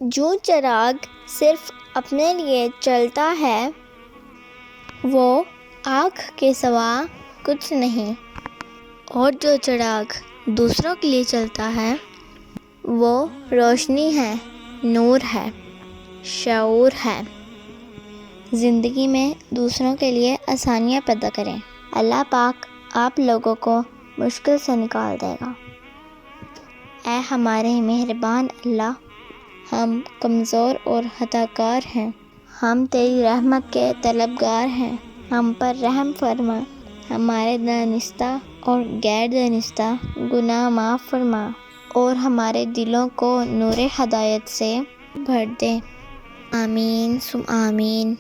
جو چراغ صرف اپنے لیے چلتا ہے وہ آنکھ کے سوا کچھ نہیں، اور جو چراغ دوسروں کے لیے چلتا ہے وہ روشنی ہے، نور ہے، شعور ہے۔ زندگی میں دوسروں کے لیے آسانیاں پیدا کریں، اللہ پاک آپ لوگوں کو مشکل سے نکال دے گا۔ اے ہمارے مہربان اللہ، ہم کمزور اور خطا کار ہیں، ہم تیری رحمت کے طلبگار ہیں، ہم پر رحم فرما، ہمارے دانستہ اور غیر دانستہ گناہ معاف فرما، اور ہمارے دلوں کو نور ہدایت سے بھر دے۔ آمین ثم آمین۔